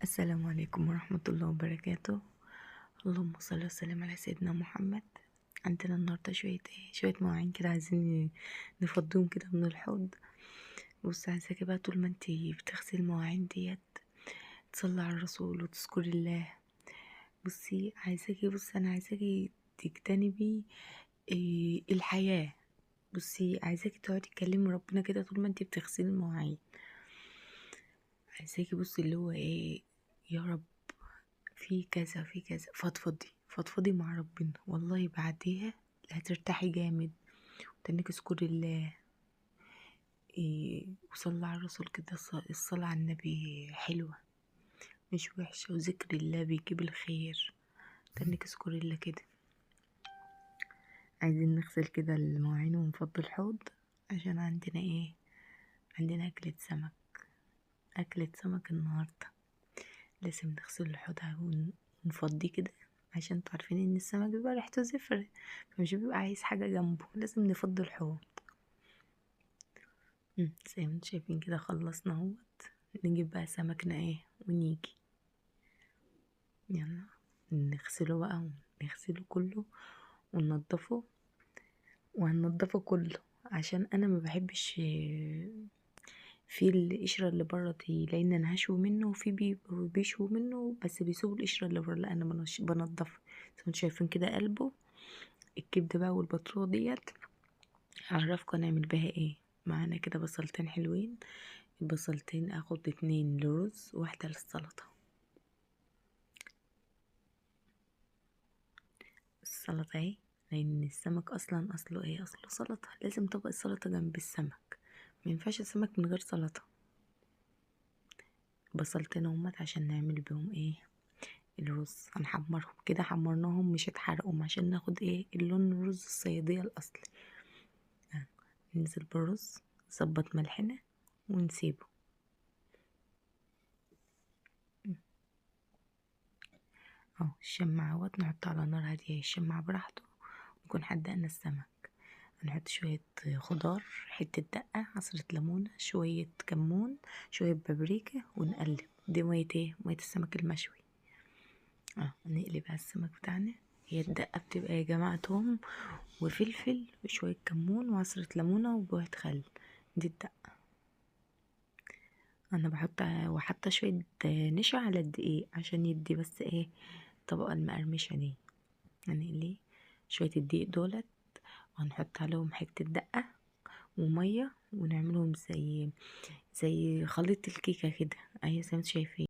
السلام عليكم ورحمة الله وبركاته. اللهم صل وسلم على سيدنا محمد. عندنا النهاردة شوية مواعين كده، عايزين نفضيهم كده من الحوض. بص، عايزاكي بقى طول ما انتي بتغسلي المواعين ديت تصلي على الرسول وتذكري الله. انا عايزاكي تجتنبي الحياة. عايزاكي تقعدي تكلمي ربنا كده طول ما انتي بتغسلي المواعين. عايزاكي اللي هو يا رب، في كذا في كذا، فضفضي مع ربنا، والله بعديها هترتاحي جامد. وتنك اذكري الله. وصلى على الرسول كده، الصلاة على النبي حلوة مش وحشة، وذكر الله بيجيب الخير. تنك اذكري الله كده. عايزين نغسل كده المواعين ونفضي الحوض، عشان عندنا أكلة سمك النهاردة. لازم نغسل الحوض ونفضيه كده، عشان انتوا عارفين ان السمك بيبقى ريحته زفرة، فمش بيبقى عايز حاجة جنبه، لازم نفضي الحوض. زي ما انتوا شايفين كده خلصنا اهوت. نجيب بقى سمكنا ونيجي يلا نغسله بقى، ونغسله كله وننضفه، وهننضفه كله، عشان انا ما بحبش في القشرة اللي بره دي، لان انا هشوي منه، وفي بيشوي منه بس بيسيبوا القشرة اللي بره. لا، انا بنضفه. زي ما انتوا شايفين كده قلبه، الكبده بقى والبطروخ ديت. هعرفكم نعمل بها معانا كده بصلتين حلوين. البصلتين اخد 2 لرز، واحدة للسلطة. السلطة لان السمك اصلا اصله سلطة، لازم طبق السلطة جنب السمك، ما ينفعش السمك من غير سلطة. بصلتين اهمت عشان نعمل بهم الرز. هنحمرهم كده، حمرناهم مش هتحرقهم، عشان ناخد اللون، الرز الصيادية الاصلي. ننزل بالرز، نظبط ملحنا ونسيبه الشماعة نحط على نار هادية الشماعة براحته. نكون حدقنا السمك، هنحط شوية خضار، حتة دقة، عصرة ليمونة، شوية كمون، شوية بابريكا، ونقلب. دي مية السمك المشوي. نقلب على السمك بتاعنا. هي الدقة بتبقى يا جماعة توم وفلفل وشوية كمون وعصرة ليمونة وجوهة خل. دي الدقة. انا بحط وحتى شوية نشا على الدقيق، عشان يدي بس الطبقة المقرمشة دي. هنقلي شوية الدقيق دولت، وهنحط عليهم حتة دقة ومية، ونعملهم زي خليط الكيكة كده، زي ما انتوا شايفين.